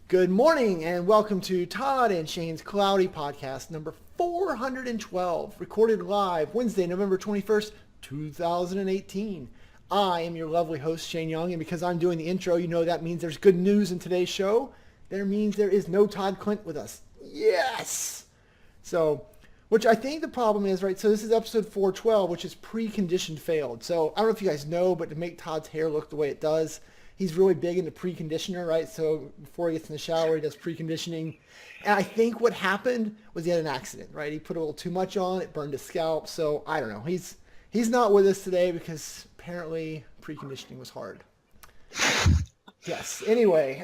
Good morning and welcome to Todd and Shane's Cloudy Podcast number 412, recorded live Wednesday, November 21st, 2018. I am your lovely host, Shane Young, and because I'm doing the intro, you know that means there's good news in today's show. That means there is no Todd Clint with us. Yes! So, which I think the problem is, right, so this is episode 412, which is Preconditioned failed. So, I don't know if you guys know, but to make Todd's hair look the way it does, he's really big into preconditioner, right? So before he gets in the shower, he does preconditioning. And I think what happened was he had an accident, right? He put a little too much on, it burned his scalp. So I don't know. He's not with us today because apparently preconditioning was hard. Yes. Anyway,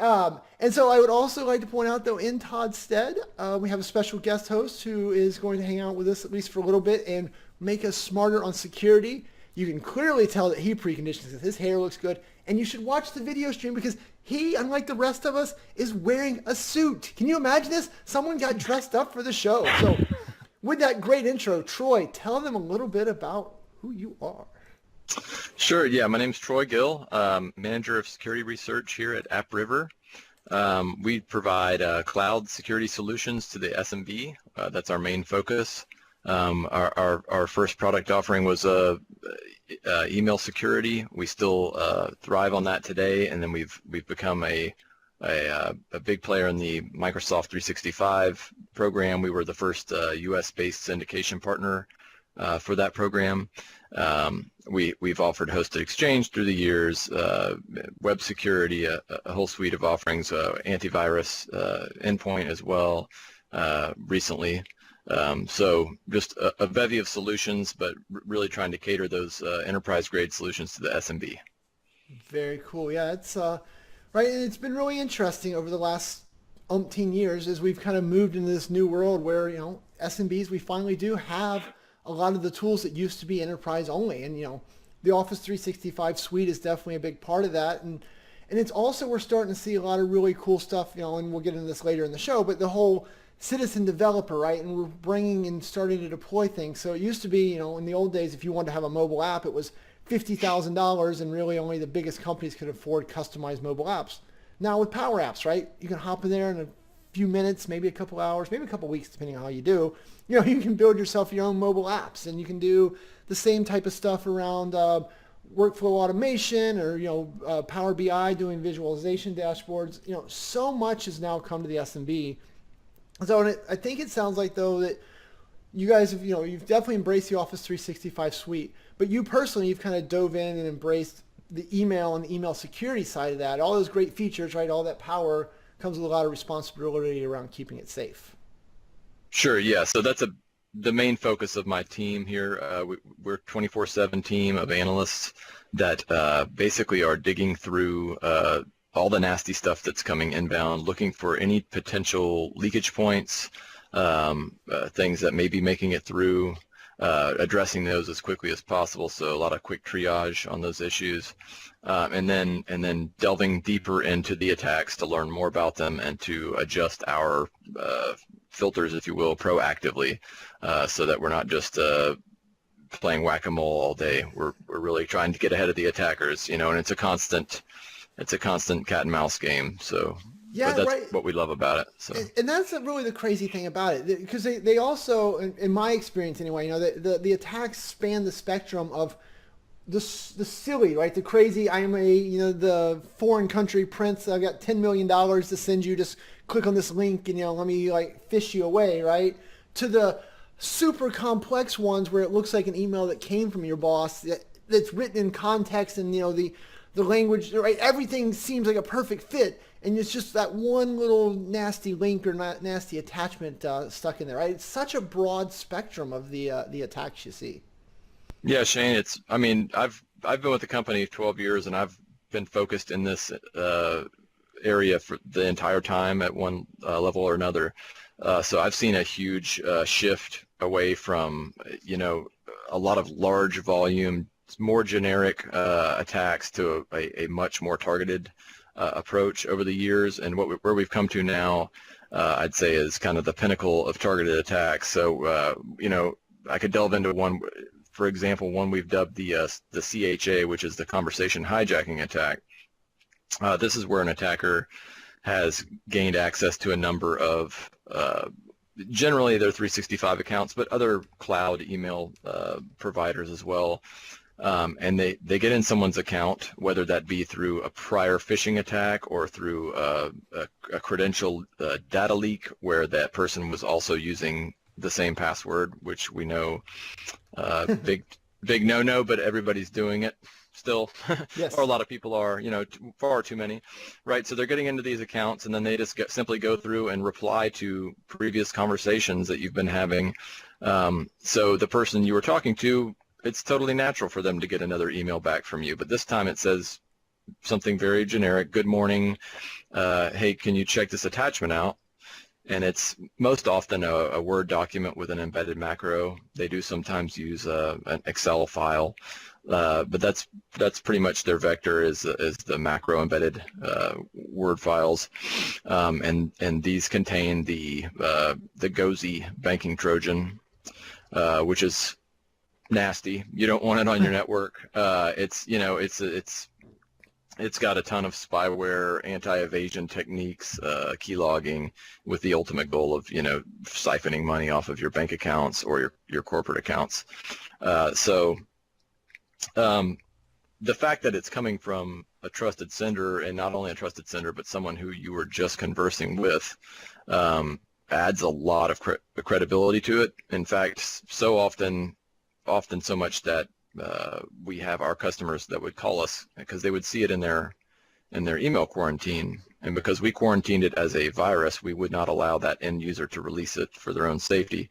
and so I would also like to point out, though, in Todd's stead, we have a special guest host who is going to hang out with us at least for a little bit and make us smarter on security. You can clearly tell that he preconditions because his hair looks good. And you should watch the video stream because he, unlike the rest of us, is wearing a suit. Can you imagine this? Someone got dressed up for the show. So with that great intro, Troy, tell them a little bit about who you are. Sure. Yeah, my name's Troy Gill, Manager of Security Research here at AppRiver. We provide cloud security solutions to the SMB. That's our main focus. Our first product offering was email security. We still thrive on that today, and then we've become a big player in the Microsoft 365 program. We were the first US-based syndication partner for that program. We've offered hosted exchange through the years, web security, a whole suite of offerings, antivirus, endpoint as well recently. So just a bevy of solutions, but really trying to cater those enterprise-grade solutions to the SMB. Very cool. Yeah, it's right. And it's been really interesting over the last umpteen years as we've kind of moved into this new world where, you know, SMBs, we finally do have a lot of the tools that used to be enterprise only. And, you know, the Office 365 suite is definitely a big part of that. And it's also, we're starting to see a lot of really cool stuff, you know, and we'll get into this later in the show, but the whole citizen developer, right? And we're bringing and starting to deploy things. So it used to be, you know, in the old days, if you wanted to have a mobile app, it was $50,000 and really only the biggest companies could afford customized mobile apps. Now with Power Apps, right? You can hop in there in a few minutes, maybe a couple hours, maybe a couple weeks, depending on how you do. You know, you can build yourself your own mobile apps, and you can do the same type of stuff around workflow automation or, you know, Power BI doing visualization dashboards. You know, so much has now come to the SMB. So I think it sounds like, though, that you guys have, you know, you've definitely embraced the Office 365 suite, but you personally, you've kind of dove in and embraced the email and the email security side of that. All those great features, right? All that power comes with a lot of responsibility around keeping it safe. Sure. Yeah. So that's the main focus of my team here. We're a 24/7 team of analysts that basically are digging through all the nasty stuff that's coming inbound, looking for any potential leakage points, things that may be making it through, addressing those as quickly as possible. So a lot of quick triage on those issues, and then delving deeper into the attacks to learn more about them and to adjust our filters, if you will, proactively, so that we're not just playing whack-a-mole all day. We're really trying to get ahead of the attackers, you know, and it's a constant cat and mouse game. So yeah, but that's right. What we love about it. So and that's really the crazy thing about it, because they also, in my experience anyway, you know, the attacks span the spectrum of the silly, right? The crazy, I am the foreign country prince, I've got $10 million to send you, just click on this link and, you know, let me like fish you away, right? To the super complex ones where it looks like an email that came from your boss that's written in context, and, you know, the language, right? Everything seems like a perfect fit, and it's just that one little nasty link or nasty attachment stuck in there, right? It's such a broad spectrum of the attacks you see. yeah, Shane, I've been with the company 12 years, and I've been focused in this area for the entire time at one level or another. So I've seen a huge shift away from, you know, a lot of large volume, more generic attacks to a much more targeted approach over the years. And where we've come to now, I'd say, is kind of the pinnacle of targeted attacks. So, you know, I could delve into one. For example, one we've dubbed the CHA, which is the conversation hijacking attack. This is where an attacker has gained access to a number of generally they're 365 accounts, but other cloud email providers as well. And they get in someone's account, whether that be through a prior phishing attack or through a credential data leak where that person was also using the same password, which we know big no-no, but everybody's doing it still. Yes. Or a lot of people are, far too many, right? So they're getting into these accounts, and then they just simply go through and reply to previous conversations that you've been having. So the person you were talking to, it's totally natural for them to get another email back from you, but this time it says something very generic. Good morning. Hey, can you check this attachment out? And it's most often a Word document with an embedded macro. They do sometimes use an Excel file, but that's pretty much their vector is the macro embedded Word files, and these contain the GOSI banking Trojan, which is nasty. You don't want it on your network. It's got a ton of spyware, anti-evasion techniques, keylogging, with the ultimate goal of siphoning money off of your bank accounts or your corporate accounts. So the fact that it's coming from a trusted sender, and not only a trusted sender, but someone who you were just conversing with, adds a lot of credibility to it. In fact, so often so much that we have our customers that would call us because they would see it in their email quarantine, and because we quarantined it as a virus, we would not allow that end user to release it for their own safety.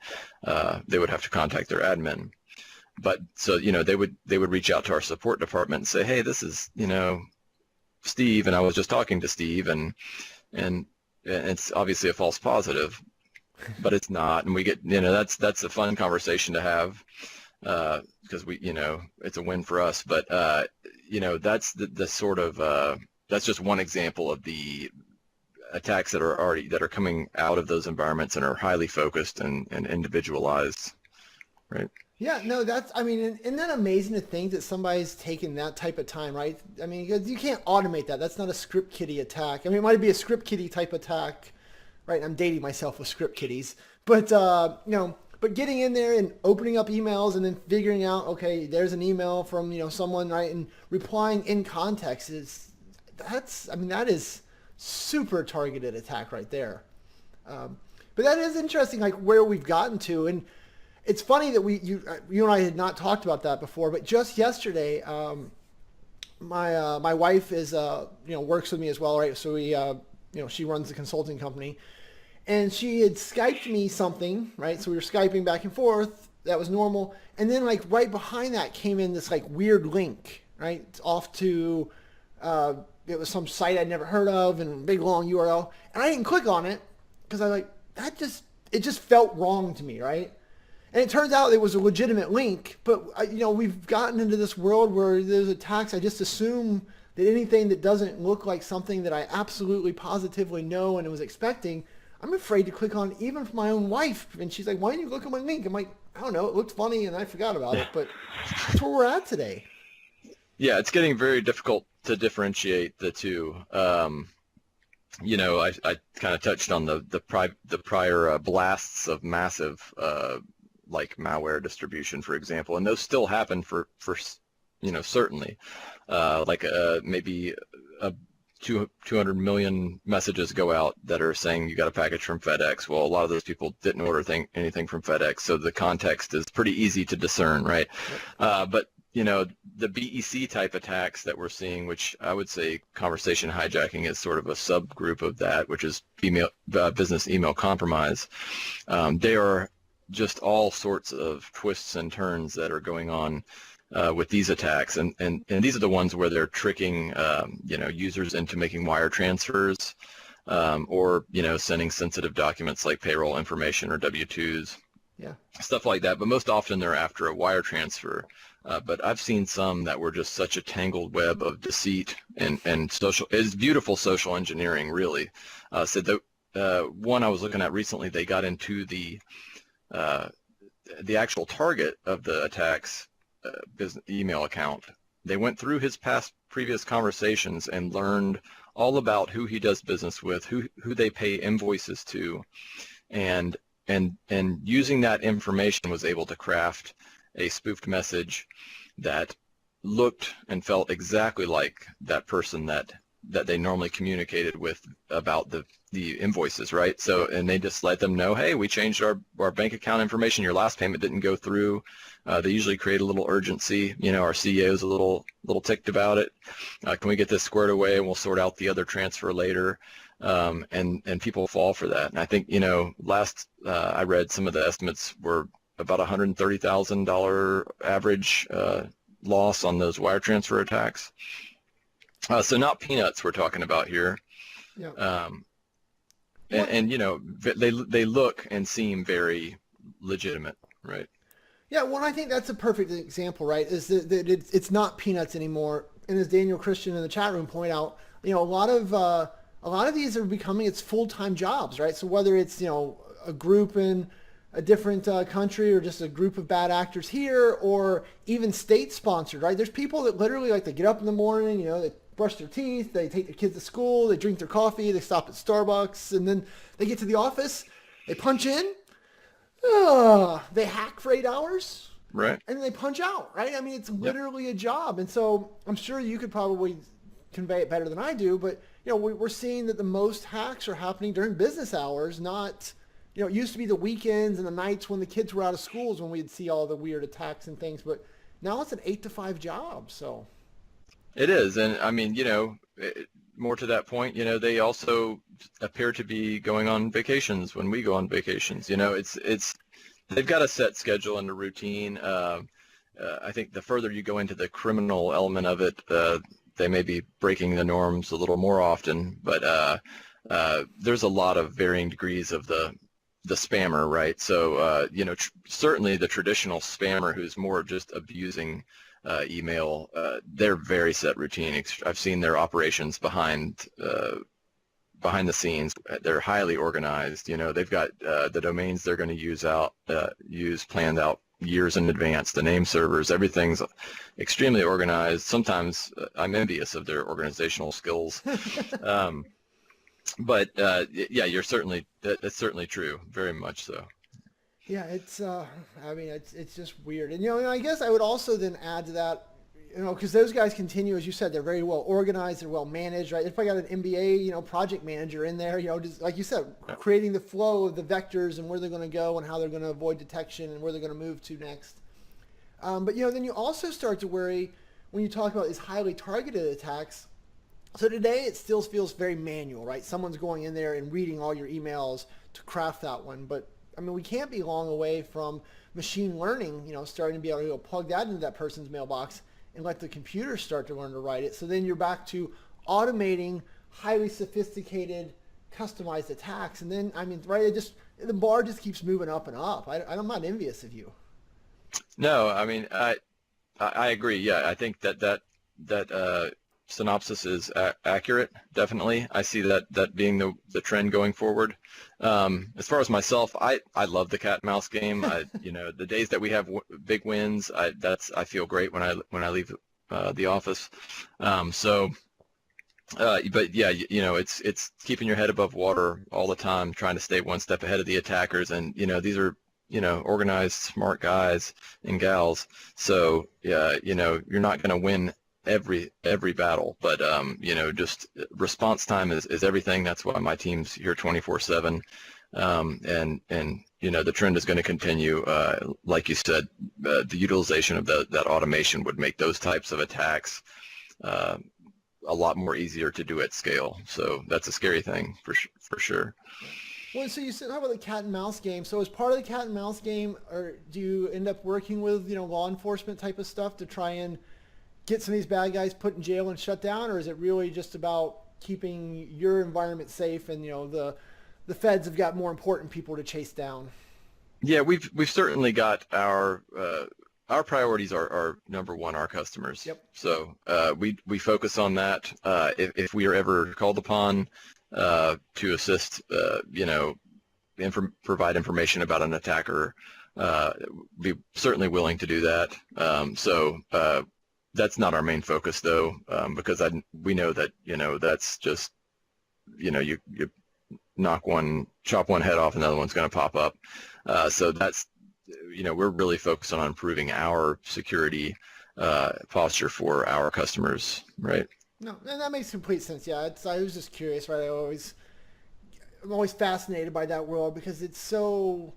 They would have to contact their admin. But so they would reach out to our support department and say, hey, this is Steve, and I was just talking to Steve, and it's obviously a false positive, but it's not, and we get that's a fun conversation to have. Because it's a win for us, but that's the sort of that's just one example of the attacks that are coming out of those environments and are highly focused and individualized, right? Yeah, no, isn't that amazing to think that somebody's taken that type of time, right? I mean, because you can't automate that. That's not a script kiddie attack. I mean, it might be a script kiddie type attack, right? I'm dating myself with script kiddies, but But getting in there and opening up emails and then figuring out, okay, there's an email from someone, right, and replying in context that is super targeted attack right there. But that is interesting, like where we've gotten to, and it's funny that you and I had not talked about that before. But just yesterday, my wife is works with me as well, right? So we she runs the consulting company. And she had Skyped me something, right? So we were Skyping back and forth. That was normal. And then like right behind that came in this like weird link, right? It's off to, it was some site I'd never heard of and big long URL. And I didn't click on it because it just felt wrong to me, right? And it turns out it was a legitimate link, but we've gotten into this world where there's attacks. I just assume that anything that doesn't look like something that I absolutely positively know and was expecting, I'm afraid to click on, even for my own wife. And she's like, why didn't you look at my link? I'm like, I don't know. It looked funny and I forgot about it, but that's where we're at today. Yeah, it's getting very difficult to differentiate the two. I kind of touched on the prior blasts of massive like malware distribution, for example, and those still happen for certainly maybe 200 million messages go out that are saying you got a package from FedEx. Well, a lot of those people didn't order anything from FedEx, so the context is pretty easy to discern, right? But the BEC type attacks that we're seeing, which I would say conversation hijacking is sort of a subgroup of that, which is business email compromise. They are just all sorts of twists and turns that are going on with these attacks, and these are the ones where they're tricking users into making wire transfers, or sending sensitive documents like payroll information or W-2s, stuff like that. But most often they're after a wire transfer. But I've seen some that were just such a tangled web of deceit and it's beautiful social engineering, really. So the one I was looking at recently, they got into the actual target of the attacks business email account, they went through his previous conversations and learned all about who he does business with, who they pay invoices to, and using that information was able to craft a spoofed message that looked and felt exactly like that person that they normally communicated with about the invoices, right? So, and they just let them know, hey, we changed our bank account information. Your last payment didn't go through. They usually create a little urgency. Our CEO is a little ticked about it. Can we get this squared away, and we'll sort out the other transfer later? And people fall for that. And I think, last I read, some of the estimates were about $130,000 average loss on those wire transfer attacks. So not peanuts we're talking about here. Yeah. And they look and seem very legitimate, right? Yeah, well, I think that's a perfect example, right? Is that it's not peanuts anymore. And as Daniel Christian in the chat room point out, a lot of these are becoming its full-time jobs, right? So whether it's a group in a different country or just a group of bad actors here, or even state-sponsored, right? There's people that literally they get up in the morning, they brush their teeth, they take their kids to school, they drink their coffee, they stop at Starbucks, and then they get to the office, they punch in, they hack for 8 hours, right? And then they punch out, right? I mean, it's literally a job. And so I'm sure you could probably convey it better than I do, but we're seeing that the most hacks are happening during business hours, not, it used to be the weekends and the nights when the kids were out of schools when we'd see all the weird attacks and things, but now it's an 8 to 5 job, so. It is, and I mean, more to that point, they also appear to be going on vacations when we go on vacations. It's they've got a set schedule and a routine. I think the further you go into the criminal element of it, they may be breaking the norms a little more often, but there's a lot of varying degrees of the spammer, right? So, certainly the traditional spammer who's more just abusing email, they're very set routine. I've seen their operations behind the scenes. They're highly organized. They've got the domains they're going to use planned out years in advance, the name servers, everything's extremely organized. Sometimes I'm envious of their organizational skills. But yeah, that's certainly true, very much so. Yeah, it's it's just weird. And I guess I would also then add to that, because those guys continue, as you said, they're very well organized, they're well managed, right? If I got an MBA, project manager in there, just like you said, creating the flow of the vectors and where they're going to go and how they're going to avoid detection and where they're going to move to next. But then you also start to worry when you talk about these highly targeted attacks. So today it still feels very manual, right? Someone's going in there and reading all your emails to craft that one. But I mean, we can't be long away from machine learning, starting to be able to plug that into that person's mailbox and let the computer start to learn to write it. So then you're back to automating highly sophisticated, customized attacks. And then, right, the bar just keeps moving up and up. I'm not envious of you. No, I mean, I agree. Yeah, I think that synopsis is accurate. Definitely, I see that being the trend going forward. As far as myself, I love the cat and mouse game. The days that we have big wins, I feel great when I leave the office. But yeah, it's keeping your head above water all the time, trying to stay one step ahead of the attackers. And these are organized, smart guys and gals. So yeah, you're not going to win every battle, but just response time is everything. That's why my team's here 24/7, and the trend is going to continue. Like you said, the utilization of that automation would make those types of attacks a lot more easier to do at scale. So that's a scary thing for sure. Well, so you said, how about the cat and mouse game? So as part of the cat and mouse game, or do you end up working with law enforcement type of stuff to try and get some of these bad guys put in jail and shut down, or is it really just about keeping your environment safe and the feds have got more important people to chase down? Yeah, we've certainly got our priorities are number one, our customers. Yep. So we focus on that. If we are ever called upon to assist, provide information about an attacker, be certainly willing to do that. That's not our main focus though, because we know that, that's just, you chop one head off, another one's going to pop up. So that's, we're really focused on improving our security posture for our customers, right? No, and that makes complete sense. Yeah, I was just curious, right? I'm always fascinated by that world because it's so.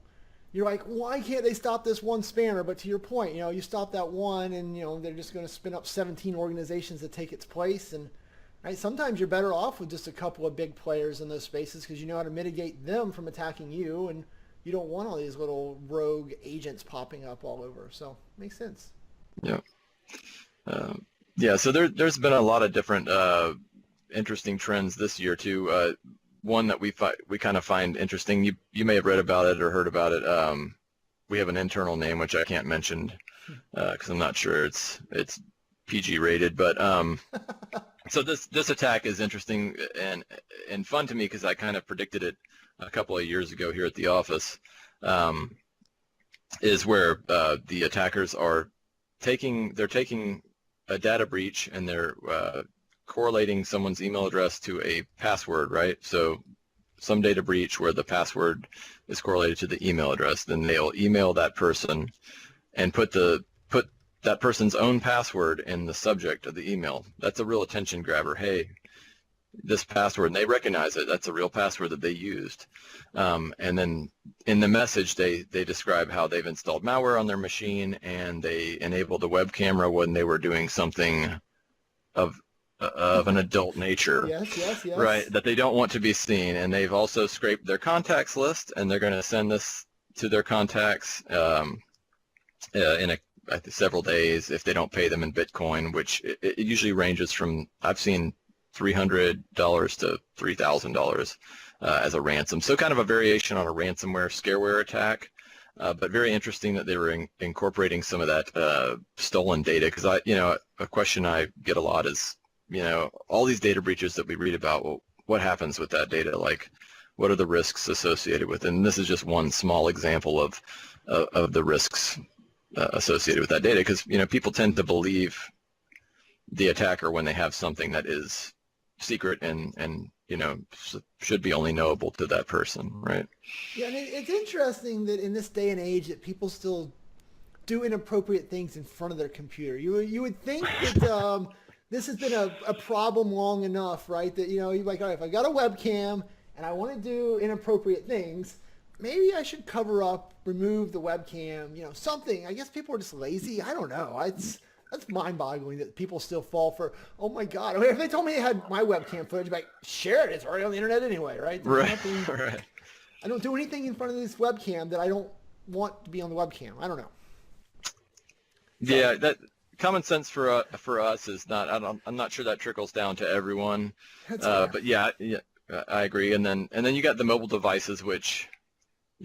You're like, why can't they stop this one spammer? But to your point, you stop that one, and they're just going to spin up 17 organizations that take its place. And right, sometimes you're better off with just a couple of big players in those spaces because you know how to mitigate them from attacking you, and you don't want all these little rogue agents popping up all over. So makes sense. Yeah. Yeah. So there's been a lot of different interesting trends this year too. One that we kind of find interesting. You may have read about it or heard about it. We have an internal name which I can't mention because I'm not sure it's PG rated. But so this attack is interesting and fun to me because I kind of predicted it a couple of years ago here at the office. Is where the attackers are taking a data breach and they're correlating someone's email address to a password, right? So some data breach where the password is correlated to the email address, then they'll email that person and put that person's own password in the subject of the email. That's a real attention grabber. Hey, this password, and they recognize it. That's a real password that they used. And then in the message, they describe how they've installed malware on their machine and they enabled a web camera when they were doing something of an adult nature. Yes. Right, that they don't want to be seen. And they've also scraped their contacts list, and they're going to send this to their contacts in several days if they don't pay them in Bitcoin, which it usually ranges from, I've seen $300 to $3,000 as a ransom. So kind of a variation on a ransomware scareware attack, but very interesting that they were incorporating some of that stolen data. Because a question I get a lot is, all these data breaches that we read about, well, what happens with that data? Like, what are the risks associated with it? And this is just one small example of the risks associated with that data, because people tend to believe the attacker when they have something that is secret and should be only knowable to that person, right? Yeah, and it's interesting that in this day and age that people still do inappropriate things in front of their computer. You would think that this has been a problem long enough, right? That you're like, all right, if I got a webcam and I want to do inappropriate things, maybe I should cover up, remove the webcam, something. I guess people are just lazy. I don't know. That's mind-boggling that people still fall for, oh my God. I mean, if they told me they had my webcam footage, I'd be like, share it. It's already on the internet anyway, right? Right. I don't do anything in front of this webcam that I don't want to be on the webcam. I don't know. So, yeah, that common sense for us is not. I'm not sure that trickles down to everyone. But yeah, I agree. And then you got the mobile devices, which,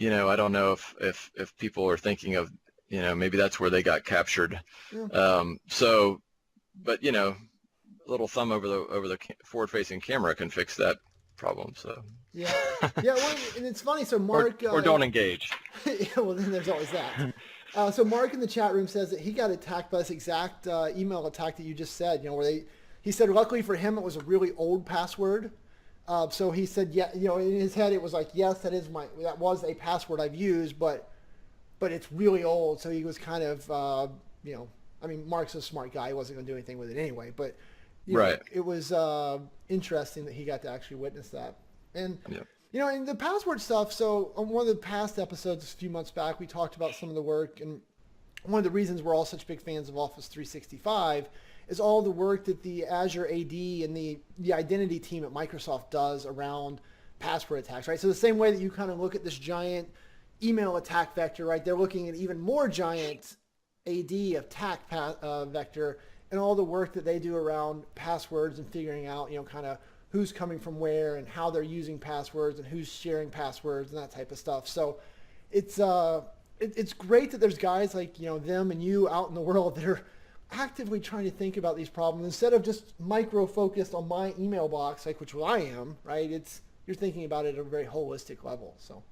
I don't know if people are thinking of, maybe that's where they got captured. Yeah. But a little thumb over the forward-facing camera can fix that problem. So yeah. Well, and it's funny. So Mark, or don't engage. Yeah, well, then there's always that. So Mark in the chat room says that he got attacked by this exact email attack that you just said. Where he said, luckily for him, it was a really old password. So he said, yeah, in his head it was like, yes, that was a password I've used, but it's really old. So he was kind of, I mean, Mark's a smart guy. He wasn't going to do anything with it anyway. But right. It was interesting that he got to actually witness that. And yeah. And the password stuff. So on one of the past episodes a few months back, we talked about some of the work, and one of the reasons we're all such big fans of Office 365 is all the work that the Azure AD and the identity team at Microsoft does around password attacks, right? So the same way that you kind of look at this giant email attack vector, right? They're looking at even more giant AD attack vector and all the work that they do around passwords and figuring out, kind of who's coming from where and how they're using passwords and who's sharing passwords and that type of stuff. So it's great that there's guys like, them and you out in the world that are actively trying to think about these problems instead of just micro-focused on my email box, like which I am, right? You're thinking about it at a very holistic level. So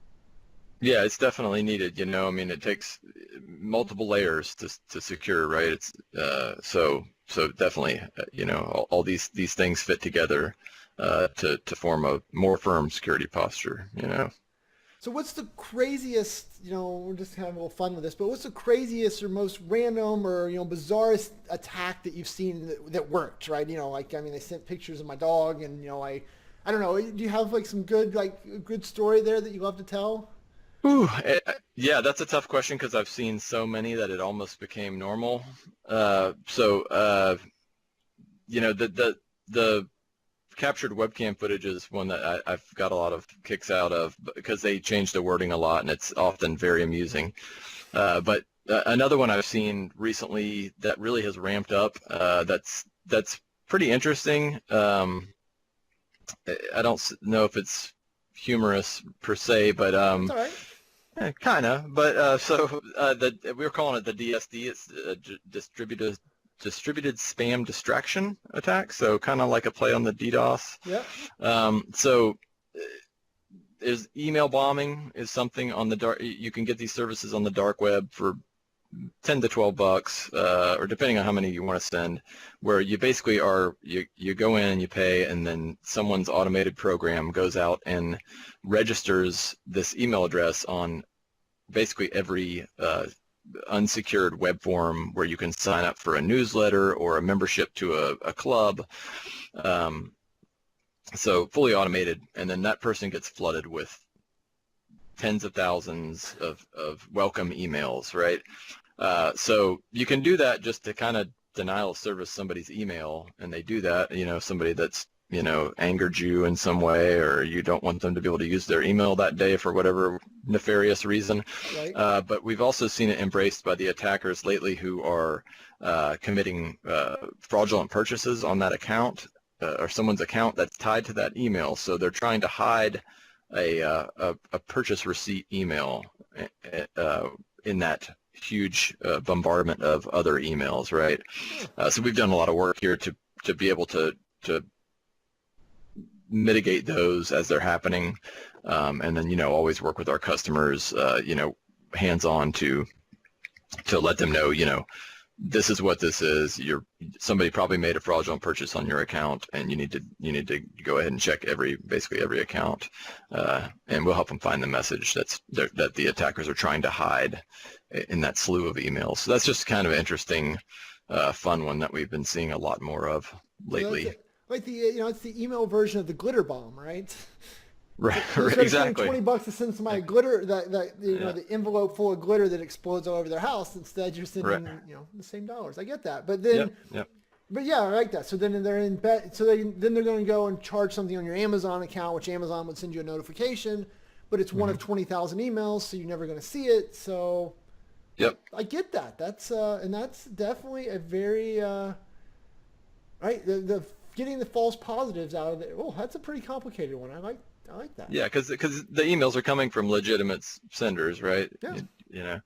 Yeah, it's definitely needed. I mean, it takes multiple layers to secure, right? It's so definitely, all these things fit together to form a more firm security posture. So what's the craziest, we're just having a little fun with this, but what's the craziest or most random or, bizarrest attack that you've seen that worked, right? Like, I mean, I sent pictures of my dog and, I don't know, do you have like some good, like good story there that you love to tell? Ooh, yeah, that's a tough question because I've seen so many that it almost became normal. So the captured webcam footage is one that I've got a lot of kicks out of because they change the wording a lot and it's often very amusing. But another one I've seen recently that really has ramped up, that's pretty interesting. I don't know if it's humorous per se, but That's all right. kind of. But we were calling it the DSD. It's distributed spam distraction attack. So kind of like a play on the DDoS. Yep. So is email bombing is something on the dark. You can get these services on the dark web for 10 to 12 bucks, or depending on how many you want to send, where you basically you go in and you pay, and then someone's automated program goes out and registers this email address on basically every unsecured web form where you can sign up for a newsletter or a membership to a club. So fully automated, and then that person gets flooded with tens of thousands of welcome emails, right? So you can do that just to kind of denial of service somebody's email, and they do that, somebody that's, angered you in some way, or you don't want them to be able to use their email that day for whatever nefarious reason. Right. But we've also seen it embraced by the attackers lately who are committing fraudulent purchases on that account or someone's account that's tied to that email. So they're trying to hide a purchase receipt email in that huge bombardment of other emails, right? So we've done a lot of work here to be able to mitigate those as they're happening, and then always work with our customers, hands-on to let them know, this is what this is. Somebody probably made a fraudulent purchase on your account, and you need to go ahead and check basically every account, and we'll help them find the message that the attackers are trying to hide in that slew of emails. So that's just kind of an interesting, fun one that we've been seeing a lot more of lately. Like it's the email version of the glitter bomb, right? Right, Instead of spending exactly. $20 to send somebody glitter, the envelope full of glitter that explodes all over their house. Instead, you're sending the same dollars. I get that, but then, Yep. but yeah, I like that. So then they're in bet. So then they're going to go and charge something on your Amazon account, which Amazon would send you a notification, but it's one of 20,000 emails, so you're never going to see it. So Yep. I get that. That's and that's definitely a very right. The getting the false positives out of it. Oh, that's a pretty complicated one. I like that. Yeah, because the emails are coming from legitimate senders, right? Yeah.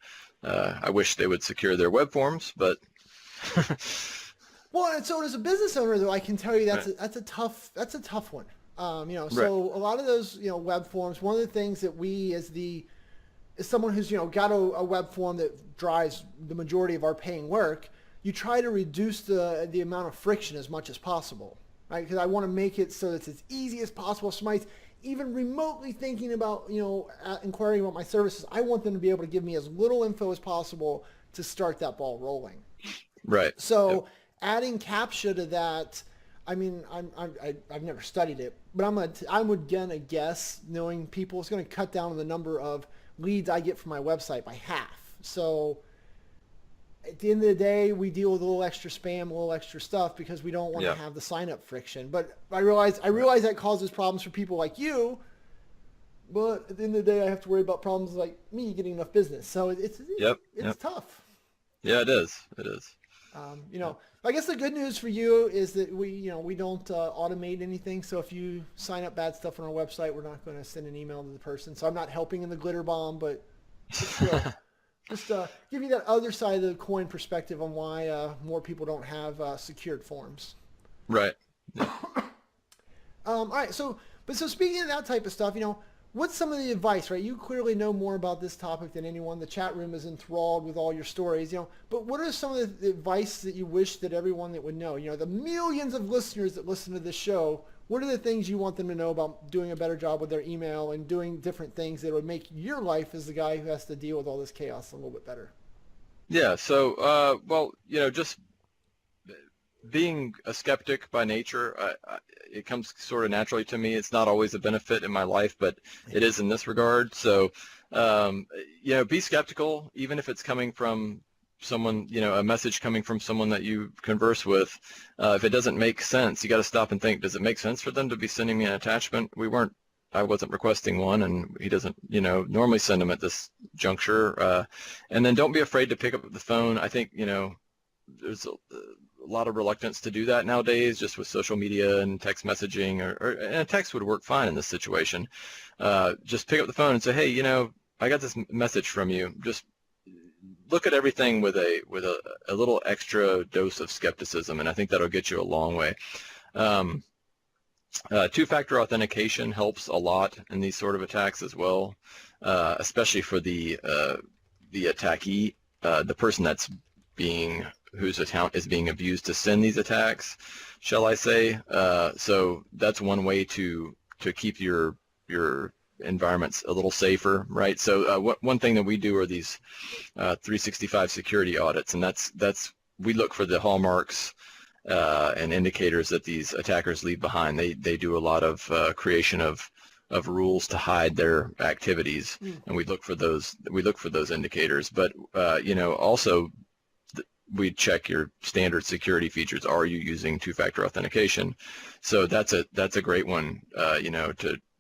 I wish they would secure their web forms, but Well, and so as a business owner, though, I can tell you right. that's a tough one. So Right. a lot of those web forms. One of the things that we as someone who's got a web form that drives the majority of our paying work, you try to reduce the amount of friction as much as possible, right? Because I want to make it so that it's as easy as possible. Somebody's even remotely thinking about inquiring about my services, I want them to be able to give me as little info as possible to start that ball rolling. Right. So Yep. adding CAPTCHA to that, I mean, I've never studied it, but I'm gonna guess, knowing people, it's gonna cut down on the number of leads I get from my website by half. So at the end of the day, we deal with a little extra spam, a little extra stuff because we don't want to Yeah. have the sign up friction. But I realize that causes problems for people like you. But at the end of the day, I have to worry about problems like me getting enough business. So it's Yep. tough. Yeah, it is. It is. I guess the good news for you is that we don't automate anything. So if you sign up bad stuff on our website, we're not going to send an email to the person. So I'm not helping in the glitter bomb, but just give you that other side of the coin perspective on why more people don't have secured forms. Right. All right. So speaking of that type of stuff, what's some of the advice, right? You clearly know more about this topic than anyone. The chat room is enthralled with all your stories, but what are some of the advice that you wish that everyone that would know? The millions of listeners that listen to this show, what are the things you want them to know about doing a better job with their email and doing different things that would make your life as the guy who has to deal with all this chaos a little bit better? Yeah. So, well, just being a skeptic by nature, it comes sort of naturally to me. It's not always a benefit in my life, but it is in this regard. So, be skeptical, even if it's coming from someone, a message coming from someone that you converse with. If it doesn't make sense, you got to stop and think, does it make sense for them to be sending me an attachment? I wasn't requesting one, and he doesn't, normally send them at this juncture. And then don't be afraid to pick up the phone. I think, there's a lot of reluctance to do that nowadays, just with social media and text messaging, and a text would work fine in this situation. Just pick up the phone and say, hey, I got this message from you. Just look at everything with a little extra dose of skepticism, and I think that'll get you a long way. Two-factor authentication helps a lot in these sort of attacks as well, especially for the attackee, the person whose account is being abused to send these attacks, shall I say. So that's one way to keep your environments a little safer, right? So one thing that we do are these 365 security audits, and that's we look for the hallmarks and indicators that these attackers leave behind. They do a lot of creation of rules to hide their activities, and we look for those indicators. But also we check your standard security features. Are you using two-factor authentication? So that's a great one.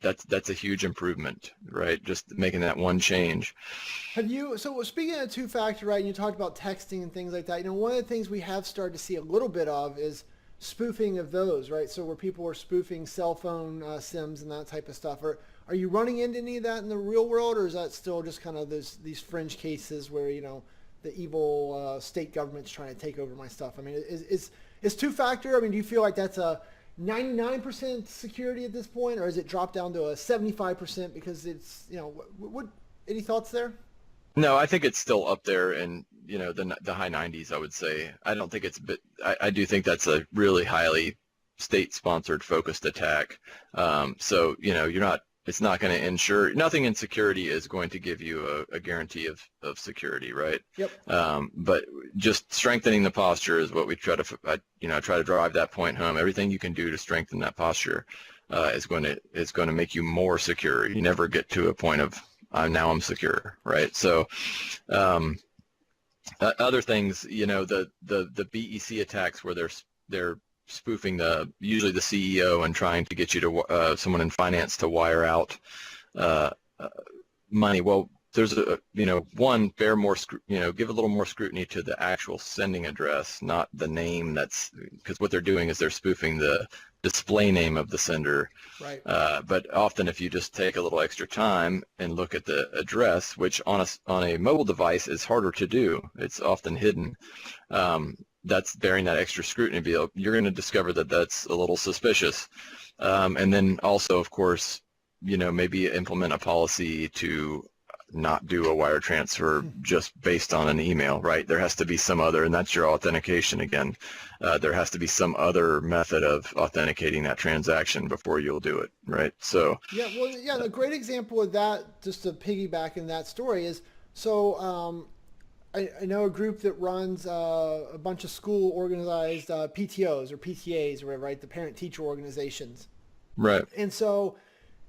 That's a huge improvement, right? Just making that one change. So speaking of two-factor, right, and you talked about texting and things like that, one of the things we have started to see a little bit of is spoofing of those, right? So where people are spoofing cell phone SIMs and that type of stuff. Are you running into any of that in the real world, or is that still just kind of these fringe cases where, the evil state government's trying to take over my stuff? I mean, is two-factor, I mean, do you feel like that's a 99% security at this point, or has it dropped down to a 75% because it's, what any thoughts there? No, I think it's still up there in, the high 90s, I would say. I don't think I do think that's a really highly state-sponsored focused attack. So, it's not going to ensure, nothing in security is going to give you a guarantee of security, right? Yep. But just strengthening the posture is what we try to drive that point home. Everything you can do to strengthen that posture is going to make you more secure. You never get to a point of now I'm secure, right? So other things, the BEC attacks where they're spoofing usually the CEO and trying to get you to someone in finance to wire out money. Well, there's give a little more scrutiny to the actual sending address, not the name. Because what they're doing is they're spoofing the display name of the sender. Right. But often, if you just take a little extra time and look at the address, which on a mobile device is harder to do, it's often hidden. That's bearing that extra scrutiny. You're going to discover that that's a little suspicious. And then also, of course, maybe implement a policy to not do a wire transfer just based on an email, right? There has to be some other, and that's your authentication again. There has to be some other method of authenticating that transaction before you'll do it, right? So a great example of that, just to piggyback in that story, is I know a group that runs a bunch of school organized PTOs or PTAs or whatever, right? The parent-teacher organizations. Right. And so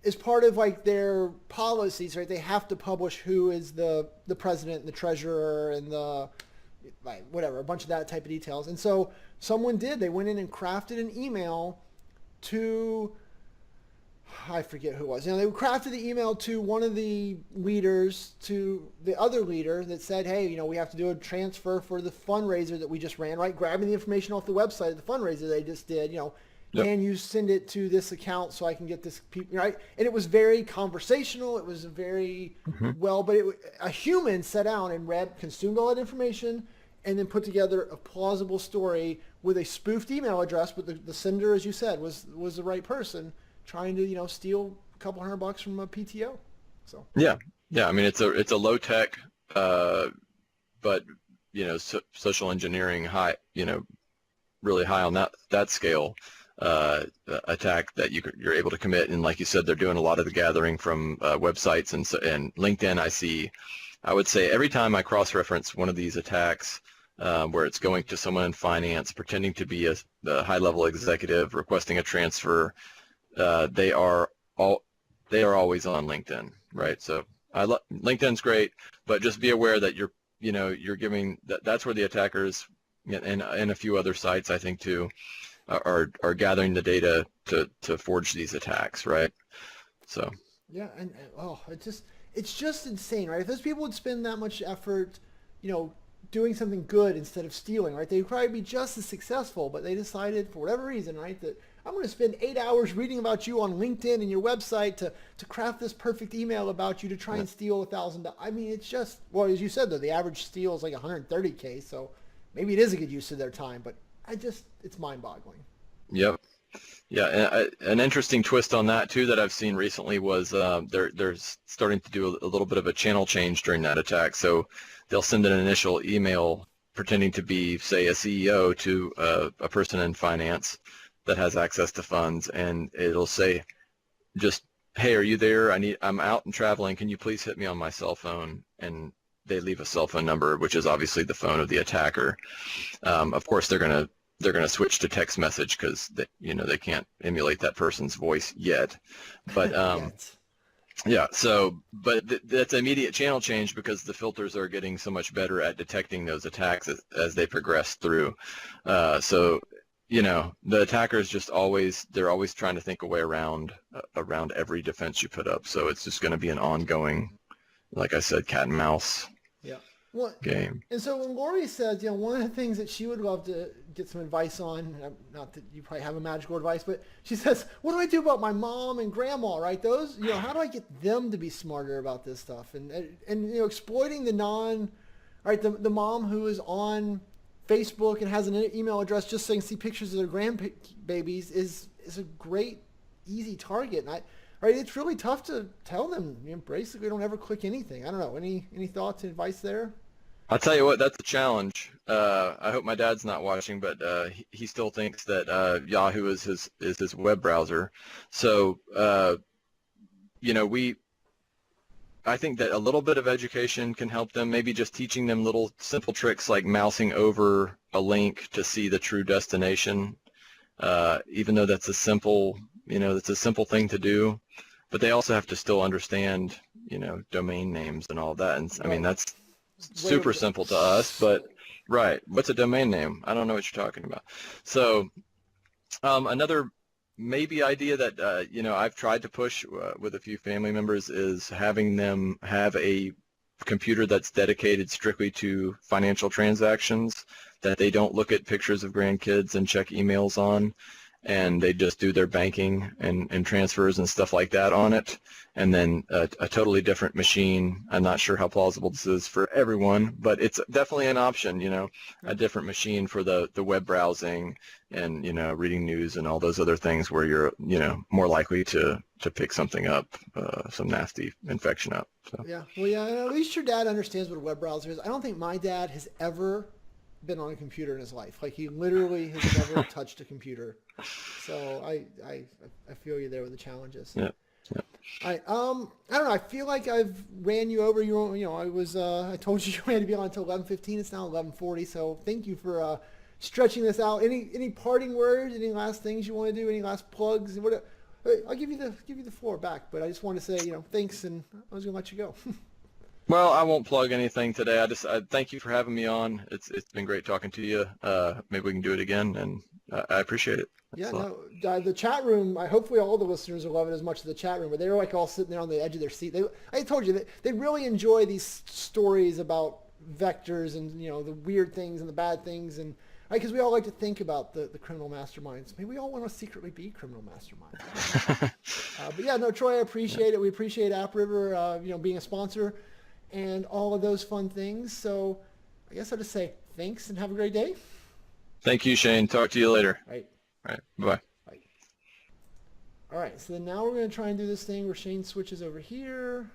as part of like their policies, right, they have to publish who is the president and the treasurer and the whatever, a bunch of that type of details. And so they went in and crafted an email to, I forget who it was. They crafted the email to one of the leaders, to the other leader that said, hey, we have to do a transfer for the fundraiser that we just ran, right? Grabbing the information off the website of the fundraiser they just did, Yep. Can you send it to this account so I can get this, right? And it was very conversational. It was very but a human sat down and consumed all that information and then put together a plausible story with a spoofed email address, but the sender, as you said, was the right person trying to, steal couple $100 from a PTO. So Yeah, yeah. I mean, it's a low tech, but social engineering high, really high on that scale attack that you're able to commit. And like you said, they're doing a lot of the gathering from websites and LinkedIn. I would say every time I cross-reference one of these attacks where it's going to someone in finance, pretending to be a high-level executive, requesting a transfer, they are always on LinkedIn, right? So LinkedIn's great, but just be aware that you're giving that's where the attackers and a few other sites, I think too, are gathering the data to forge these attacks, right? So yeah, and it's just insane, right? If those people would spend that much effort, doing something good instead of stealing, right? They'd probably be just as successful, but they decided for whatever reason, right, that I'm going to spend 8 hours reading about you on LinkedIn and your website to craft this perfect email about you to try and steal $1,000. I mean, it's just, well, as you said, though, the average steal is like 130K, so maybe it is a good use of their time, but it's mind-boggling. Yep. Yeah, an interesting twist on that too that I've seen recently was they're starting to do a little bit of a channel change during that attack. So they'll send an initial email pretending to be, say, a CEO to a person in finance that has access to funds, and it'll say, just, hey, are you there? I'm out and traveling. Can you please hit me on my cell phone? And they leave a cell phone number, which is obviously the phone of the attacker. Of course, they're gonna switch to text message because they can't emulate that person's voice yet. But yeah, so that's immediate channel change because the filters are getting so much better at detecting those attacks as they progress through. So the attackers they're always trying to think a way around every defense you put up. So it's just going to be an ongoing, like I said, cat and mouse. Yeah. Well, game. And so when Lori says, one of the things that she would love to get some advice on, not that you probably have a magical advice, but she says, what do I do about my mom and grandma, right? Those, how do I get them to be smarter about this stuff? And exploiting the the mom who is on Facebook and has an email address just so they can see pictures of their grandbabies is a great, easy target. And it's really tough to tell them, basically don't ever click anything. I don't know. Any thoughts and advice there? I'll tell you what, that's a challenge. I hope my dad's not watching, but he still thinks that Yahoo is his web browser. So, I think that a little bit of education can help them, maybe just teaching them little simple tricks like mousing over a link to see the true destination, even though that's a simple thing to do. But they also have to still understand, domain names and all that. And I mean, that's super simple to us, but right. What's a domain name? I don't know what you're talking about. So another maybe idea that, I've tried to push with a few family members is having them have a computer that's dedicated strictly to financial transactions, that they don't look at pictures of grandkids and check emails on, and they just do their banking and transfers and stuff like that on it. And then a totally different machine. I'm not sure how plausible this is for everyone, but it's definitely an option, a different machine for the web browsing and, reading news and all those other things where you're, more likely to pick something up, some nasty infection up. So. Yeah. Well, yeah, and at least your dad understands what a web browser is. I don't think my dad has ever been on a computer in his life. Like, he literally has never touched a computer. So I feel you there with the challenges. Yeah. Yeah. I don't know. I feel like I've ran you over. I told you had to be on until 11:15. It's now 11:40. So thank you for stretching this out. Any parting words? Any last things you want to do? Any last plugs? I'll give you the floor back. But I just want to say, thanks, and I was gonna let you go. Well, I won't plug anything today. I thank you for having me on. It's been great talking to you. Maybe we can do it again, and I appreciate it. The chat room, hopefully all the listeners will love it as much as the chat room, but they were like all sitting there on the edge of their seat. I told you that they really enjoy these stories about vectors and, the weird things and the bad things, and because we all like to think about the criminal masterminds. Maybe we all want to secretly be criminal masterminds. But yeah, no, Troy, I appreciate it. We appreciate AppRiver, being a sponsor and all of those fun things. So I guess I'll just say thanks and have a great day. Thank you, Shane. Talk to you later. All right. All right. Bye. Bye. All right. so then now we're going to try and do this thing where Shane switches over here.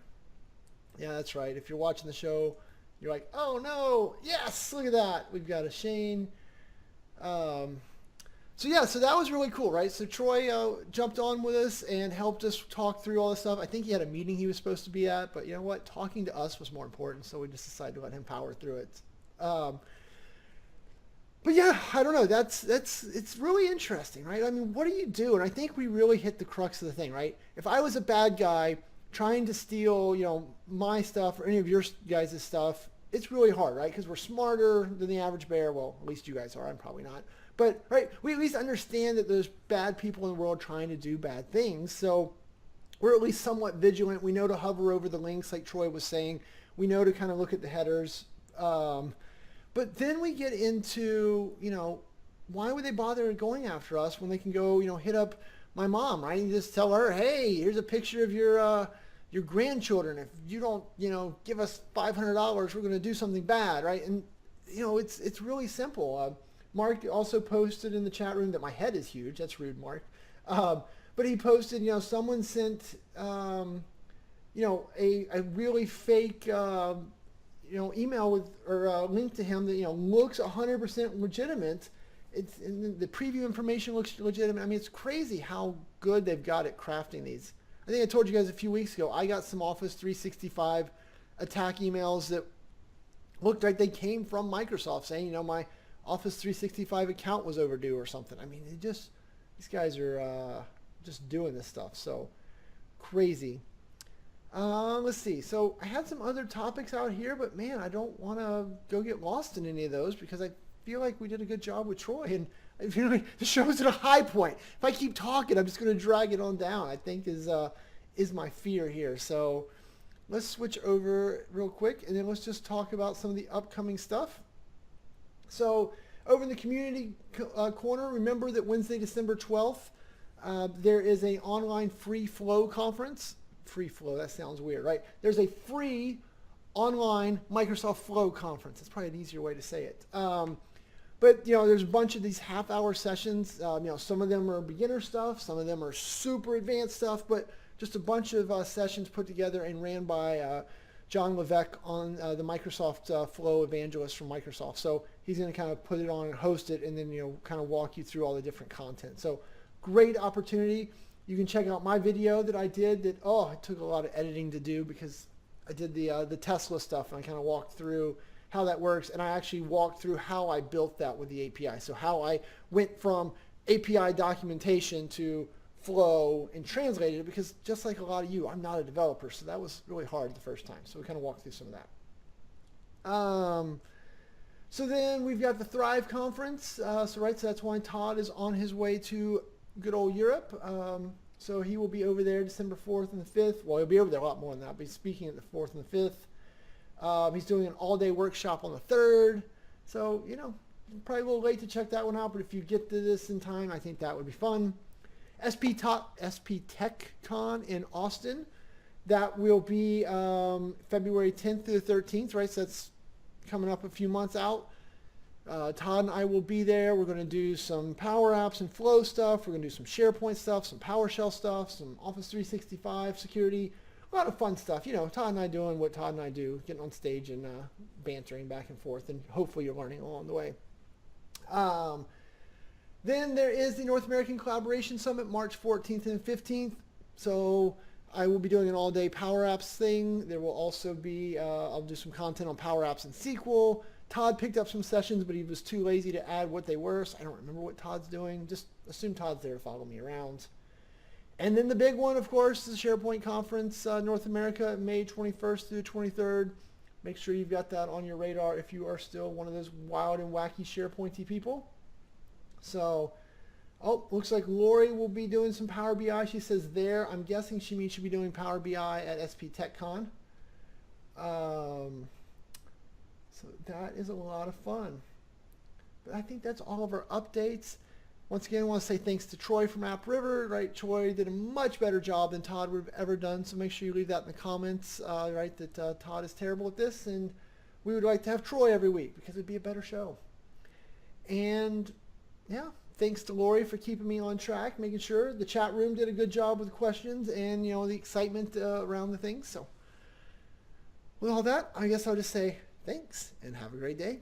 Yeah, that's right. If you're watching the show, you're like, oh no, yes, look at that. We've got a Shane. So yeah, so that was really cool, right? So Troy jumped on with us and helped us talk through all this stuff. I think he had a meeting he was supposed to be at, but you know what? Talking to us was more important, so we just decided to let him power through it. But yeah, I don't know. It's really interesting, right? I mean, what do you do? And I think we really hit the crux of the thing, right? If I was a bad guy trying to steal, my stuff or any of your guys' stuff, it's really hard, right? Because we're smarter than the average bear. Well, at least you guys are. I'm probably not. But, right, we at least understand that there's bad people in the world trying to do bad things. So we're at least somewhat vigilant. We know to hover over the links, like Troy was saying. We know to kind of look at the headers. But then we get into, why would they bother going after us when they can go, hit up my mom, right? And just tell her, hey, here's a picture of your grandchildren. If you don't, give us $500, we're going to do something bad, right? And, it's really simple. Mark also posted in the chat room that my head is huge. That's rude, Mark. But he posted, someone sent, a really fake, email with or link to him that looks 100% legitimate. It's the preview information looks legitimate. I mean, it's crazy how good they've got at crafting these. I think I told you guys a few weeks ago. I got some Office 365 attack emails that looked like they came from Microsoft, saying my Office 365 account was overdue or something. I mean, these guys are just doing this stuff. So crazy. Let's see. So I had some other topics out here, but man, I don't want to go get lost in any of those because I feel like we did a good job with Troy, and I feel like the show's at a high point. If I keep talking, I'm just going to drag it on down, I think is my fear here. So let's switch over real quick, and then let's just talk about some of the upcoming stuff. So over in the community corner, remember that Wednesday, December 12th, there is an online free flow conference. Free flow, that sounds weird, right? There's a free online Microsoft Flow conference. That's probably an easier way to say it. But there's a bunch of these half-hour sessions. Some of them are beginner stuff. Some of them are super advanced stuff. But just a bunch of sessions put together and ran by John Levesque on the Microsoft Flow evangelist from Microsoft. So he's going to kind of put it on and host it, and then kind of walk you through all the different content. So great opportunity. You can check out my video that I did. It took a lot of editing to do because I did the Tesla stuff, and I kind of walked through how that works, and I actually walked through how I built that with the API. So how I went from API documentation to Flow and translated it, because just like a lot of you, I'm not a developer, so that was really hard the first time. So we kind of walked through some of that. So then we've got the Thrive conference. So that's why Todd is on his way to good old Europe. So he will be over there December 4th and the 5th. Well, he'll be over there a lot more than that, but he's speaking at the 4th and the 5th. He's doing an all-day workshop on the 3rd. So, probably a little late to check that one out, but if you get to this in time, I think that would be fun. SP TechCon in Austin. That will be February 10th through the 13th, right? So that's coming up a few months out. Todd and I will be there. We're going to do some Power Apps and Flow stuff. We're going to do some SharePoint stuff, some PowerShell stuff, some Office 365 security. A lot of fun stuff. Todd and I doing what Todd and I do, getting on stage and bantering back and forth, and hopefully you're learning along the way. Then there is the North American Collaboration Summit, March 14th and 15th. So I will be doing an all-day Power Apps thing. There will also be, I'll do some content on Power Apps and SQL. Todd picked up some sessions, but he was too lazy to add what they were, so I don't remember what Todd's doing. Just assume Todd's there to follow me around. And then the big one, of course, is the SharePoint Conference, North America, May 21st through 23rd. Make sure you've got that on your radar if you are still one of those wild and wacky SharePointy people. So, looks like Lori will be doing some Power BI. She says there. I'm guessing she means she'll be doing Power BI at SP TechCon. So that is a lot of fun. But I think that's all of our updates. Once again, I want to say thanks to Troy from AppRiver. Right, Troy did a much better job than Todd would have ever done. So make sure you leave that in the comments. Right, that Todd is terrible at this, and we would like to have Troy every week because it'd be a better show. And yeah, thanks to Lori for keeping me on track, making sure the chat room did a good job with the questions and, the excitement around the things. So with all that, I guess I'll just say thanks and have a great day.